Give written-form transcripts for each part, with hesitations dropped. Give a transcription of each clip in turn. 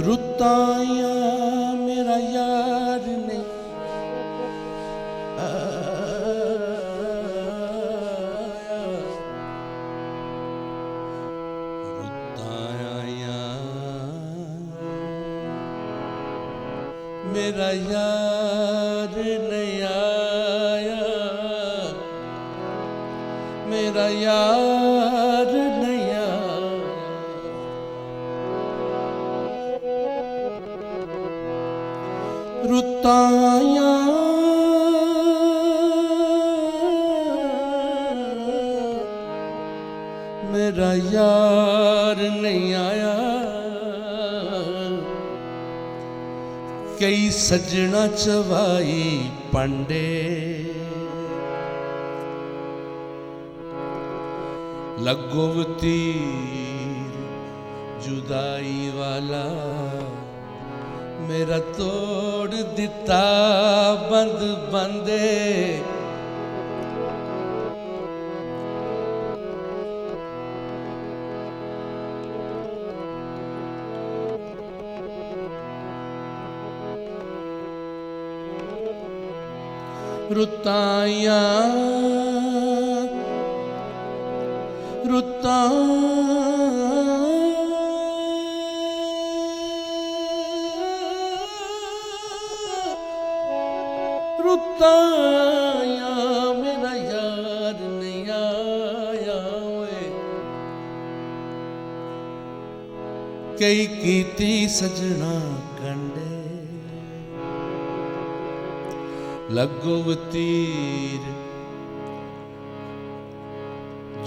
रुताया मेरा यार नहीं रुताया मेरा यार नहीं आया, मेरा यार नहीं आया। रुताया मेरा यार नहीं आया, कई सजना चवाई पांडे लगो तीर जुदाई वाला मेरा तोड़ दिता बंद बंदे। रुताया रुता रुताया मेरा यार नहीं आया, कई कीती सजना कंडे लगो तीर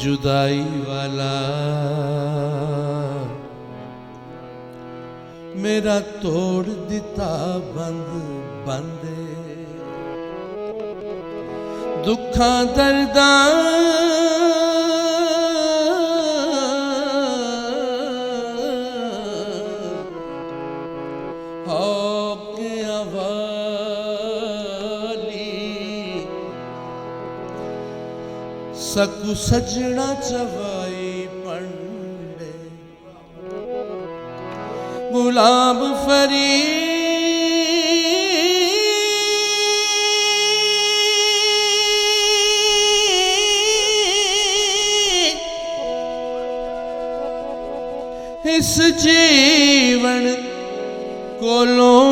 जुदाई वाला मेरा तोड़ दिता बंद बंदे। दुखा दर्दा होके अवाली सकु सजना चवाई पंडे गुलाब फरी इस जीवन कोलों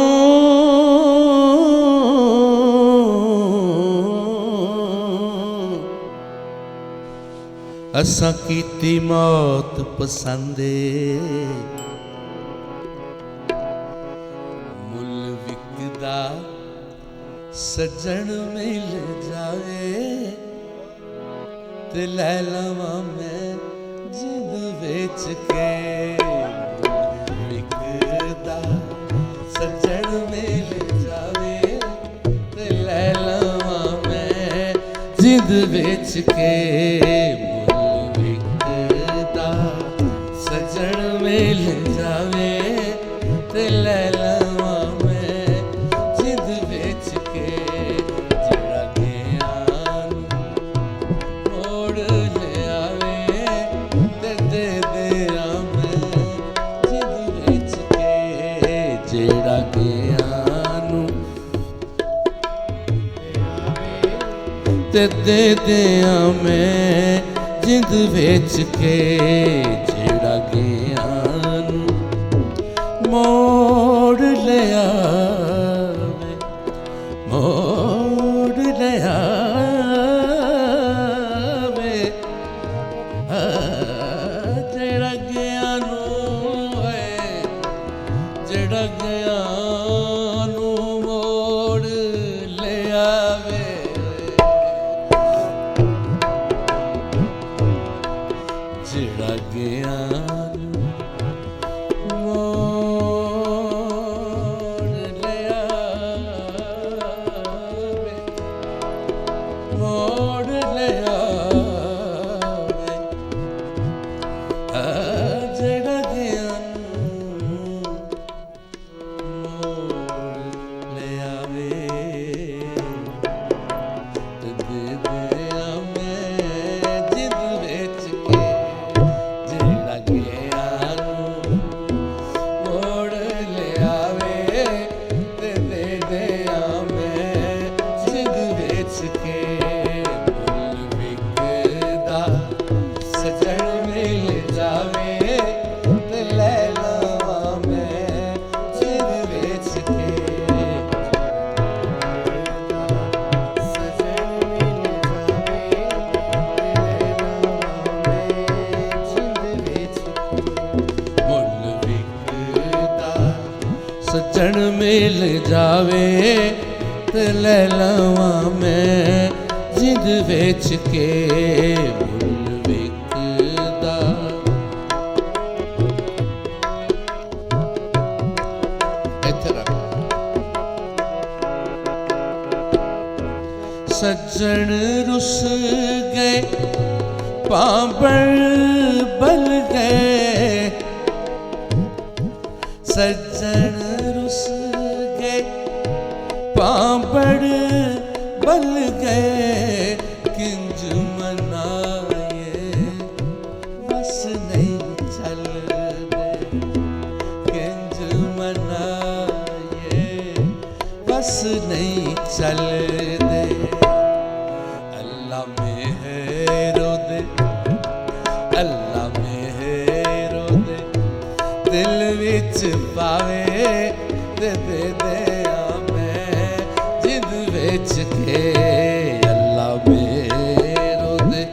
असां कीती मौत पसंदे। मुल विकदा सजन मिल जावे ते लै लवां मैं जिंद बेच के। विकदा सजन मिल जावे ते लै लवां मैं जिंद बेच के। सजन मिल जावे ते लै लवां मैं जिंद बेच के। जेड़ा गया मोड़ ले आवे ते दे दिया मैं जिंद बेच के। जेड़ा गया ते दे दिया मैं जिंद बेच के। जेड़ा गया मोड़ ले आवे मोड़ ले आवे। जेड़ा गया ਗਿਆ ਮੋੜ ਲਿਆਵੇ ਮੋੜ ਲਿਆਵੇ ਆ ਜਿਹੜਾ ਗਿਆ ਮੋੜ ਲਿਆਵੇ ਤੇ ਦੇ ਦਿਆਂ ਮੈਂ ਜਿੰਦ ਵਿੱਚ ਕੇ ਜਿਹੜਾ ਗਿਆ ਮੋੜ ਲਿਆਵੇ ਤੇ ਦੇ ਦਿਆਂ ਮੈਂ ਜਿੰਦ ਵਿੱਚ ਕੇ ਮੁੱਲ ਵਿਕਦਾ ਸਜਣ ਮਿਲ ਜਾਵੇ ਤੇ ਲੈ ਲਵਾਂ ਮੈਂ ਜਿੰਦ ਵਿੱਚ ਕੇ ਸਜਣ ਮਿਲ ਜਾਵੇ ਤੇ ਲੈ ਲਵਾਂ ਮੈਂ ਜਿੰਦ ਵਿੱਚ ਮੁੱਲ ਵਿਕਦਾ ਸਜਣ ਮਿਲ ਜਾਵੇ ਤੇ ਲੈ ਲਵਾਂ ਮੈਂ ਜਿੰਦ ਵਿੱਚ ਕੇ ਮੁੱਲ ਵਿਕਦਾ ਇੱਥੇ ਰੱਖ ਸੱਜਣ ਰੁੱਸ ਗਏ ਪਾਂਬੜ ਬਲ ਗਏ ਸੱਜਣ ਰੁੱਸ ਗਏ ਪਾਂਬੜ बल गए किंज मनाए बस नहीं चल दे किंज मनाए बस नहीं चल दे अल्लाह मेहरो दे अल्लाह मेहरो दे दिल विच पावे दे दे ਵਿੱਚ ਕੇ ਅੱਲਾ ਮੇਰੋ ਦੇ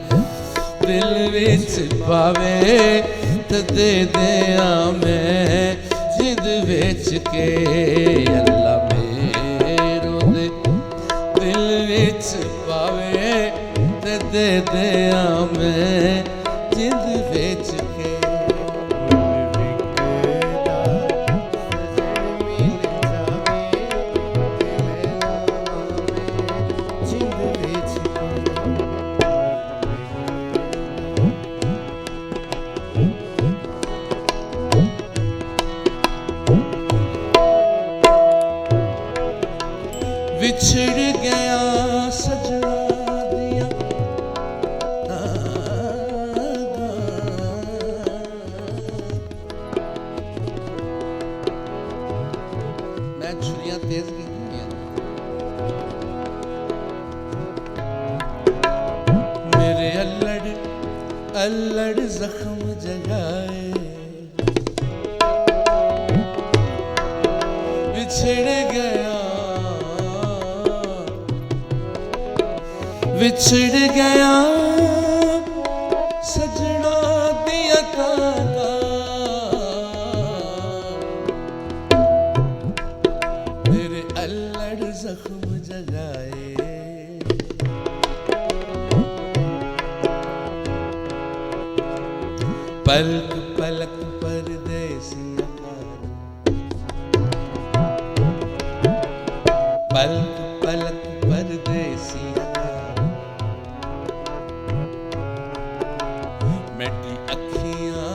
ਦਿਲ ਵਿੱਚ ਪਾਵੇ ਤੇ ਦੇ ਦਿਆਂ ਮੈਂ ਜਿੰਦ ਵਿੱਚ ਕੇ ਅੱਲਾ ਮੇਰੋ ਦੇ ਦਿਲ ਵਿੱਚ ਪਾਵੇ ਤੇ ਦੇ ਦਿਆਂ ਮੈਂ ਜਿੰਦ ਵਿੱਚ ਕੇ ਵਿਛੜ ਗਿਆ ਸਜਣਾ ਦੀਆਂ ਮੈਂ ਛੁਰੀਆਂ ਤੇਜ਼ ਕੀਤੀਆਂ ਮੇਰੇ ਅਲੜ ਜ਼ਖਮ ਜਗਾਏ ਵਿਛੜ ਗਿਆ ਵਿਛੜ ਗਿਆ ਸਜਣਾ ਦੀਆਂ ਕਾਂਗਾਂ ਮੇਰੇ ਅਲੜ ਜ਼ਖਮ ਜਗਾਏ ਪਲਕ ਪਲਕ ਪਰਦੇਸੀਆਂ ਪਲਕ ਪਲਕ ਪਰਦੇਸੀਆਂ मेरी अखियां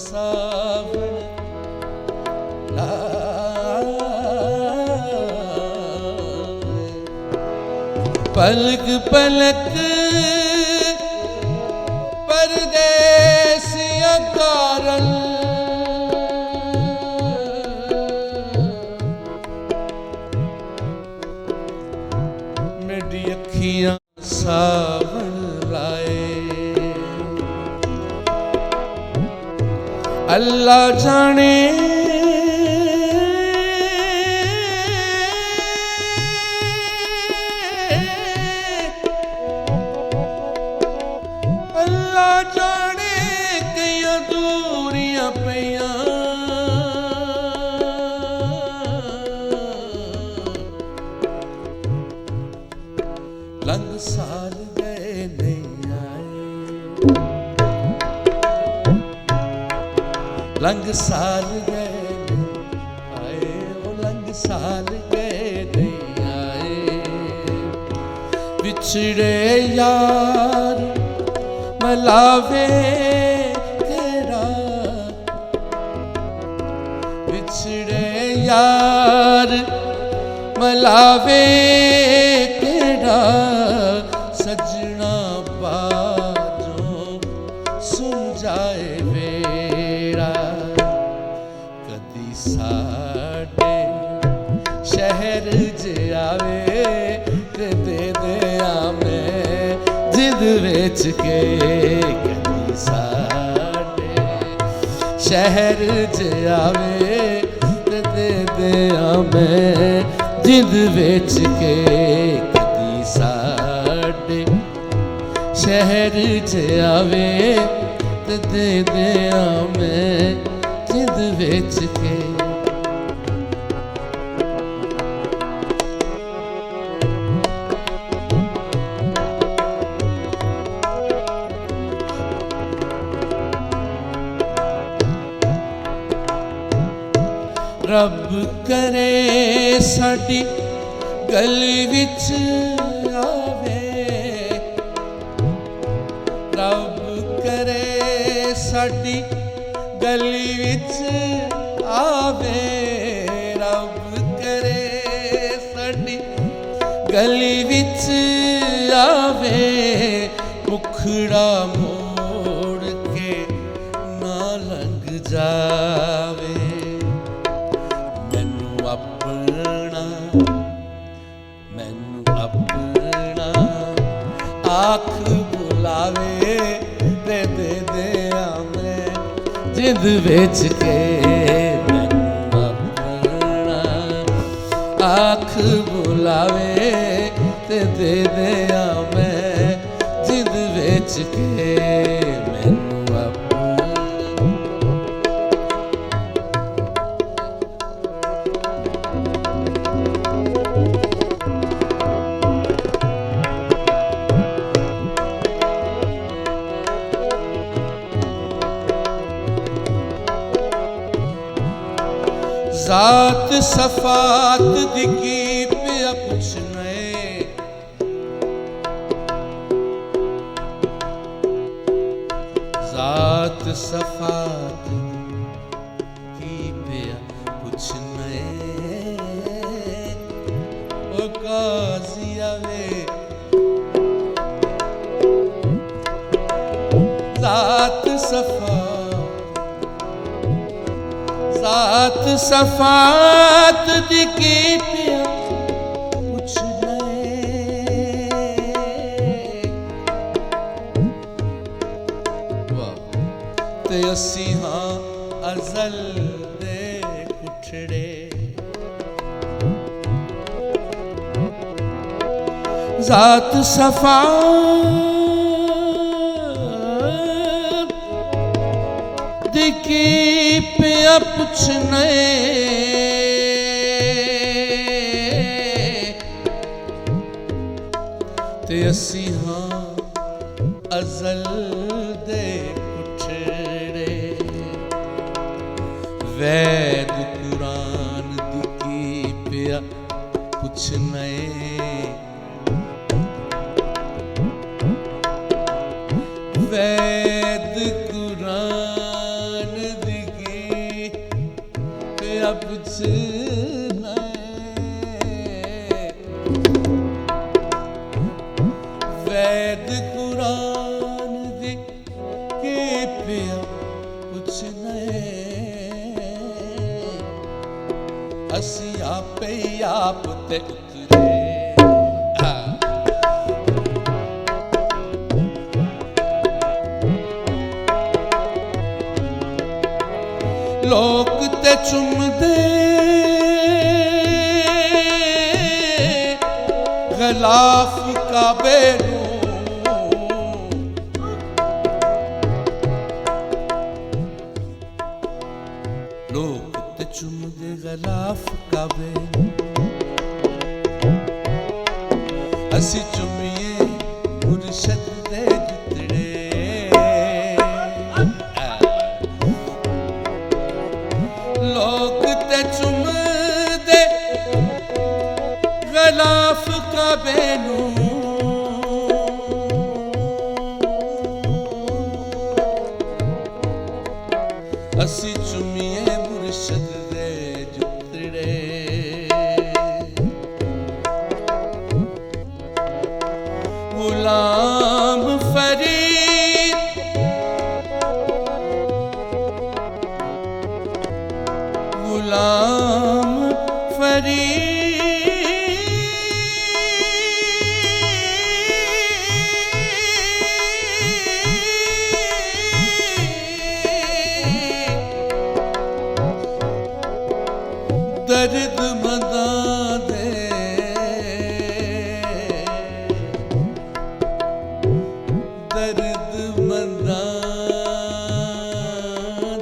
सावन पलक पलक परदेसिया कारल मेरी अखियां सावन लाए अल्लाह जाने अल्लाह जाने कई दूरियां पईयां लंघ साल गए नहीं आए लंघ साल गए आए, वो लंघ साल गए नहीं आए। बिछड़े यार मलावे तेरा, बिछड़े यार मलावे तेरा, सजना बाजों सुन जाए वेड़ा। कदी साडे शहर ज आवे ते दे दिया मैं जिद बेच के। कदी साडे शहर ज आवे ते दे दिया मैं जिद बेच के। कदी साडे शहर च आवे ते दे दिया मैं जिद बेच के। रब करे साडी गली विच आवे, रब करे साडी गली विच आवे, रब करे साडी गली विच आवे। मुखड़ा मोड़ के ना लंघ जावे। अपना आँख बुलावे ते दे दिया मैं जिद बेच के। मैनू अपना आँख बुलावे ते दे दिया मैं जिद बेच के। मैनू ज़ात सफ़ात दी की पिया पुछने, ज़ात सफ़ात की पिया पुछने। ओ काज़ी आवे ज़ात सफ़ात, ज़ात सफ़ात दी की पिया पुछने। ते असी हाँ अज़ल दे कुठड़े, ज़ात सफ़ात दी की पिया पुछने। ते असी हाँ अज़ल दे कुठड़े। वैद कुरान दी की पिया पुछने। वैद कुरान दी की पिया पुछने। वैद कुरान दी की पिया पुछने। असी आपे आप ते उतरे। लोक ते चुमदे गलाफ काबे नूं। लोक ते चुमदे गलाफ काबे नूं। असी चुमिए मुर्शद दे जुतड़े। ਕਾਬੇ ਨੂੰ ਅਸੀਂ ਚੁੰਮੀਏ ਮੁਰਸ਼ਦ ਦੇ ਜੁਤੜੇ ਗੁਲਾਮ ਫਰੀਦ ਗੁਲਾਮ ਫਰੀਦ दर्द मदां दे दर्द मदां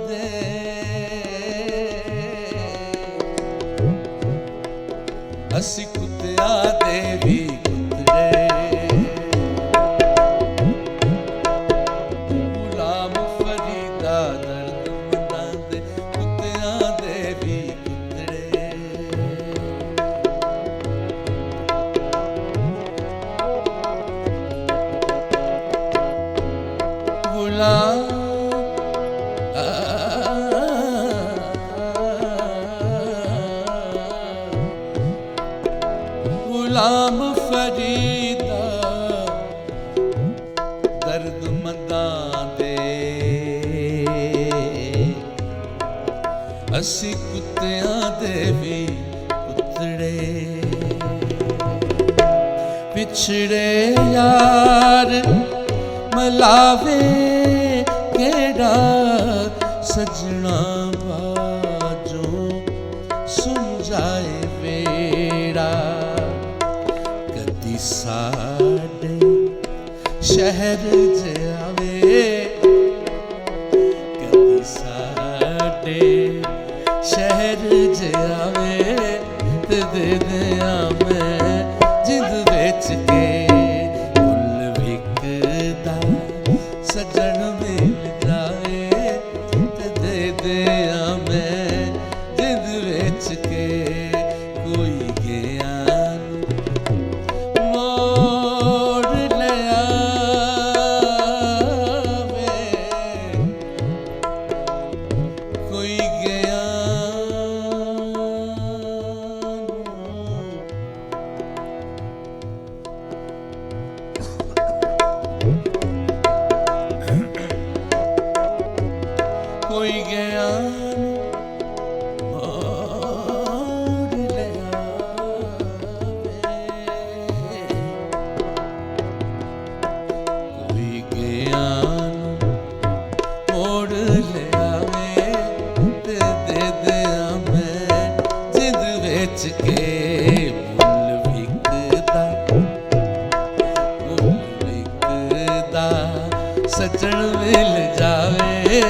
दे असी कुत्तिया दे भी कुतरे गुलाम फरीदा दर्द मदां दे कुत्तिया दे भी गुलाम फरीदा दर्द मंदां दे असी कुत्तियां दे भी कुतड़े पिछड़े यार मलावे केड़ा सजना बाजों सुन जाए बेड़ा कदी साडे शहर च आवे कदी साडे शहर च आवे ते दे दियां मैं जिंद बेच के सजन मिल जावे ते दे दिया मैं जिंद बेच के कोई गया मोड़ लिया कोई गया कोई गया मोड़ लिया कोई गया मोड़ लिया ते दे दिया मैं जिंद बेच के मुल विकदा सजन मिल जावे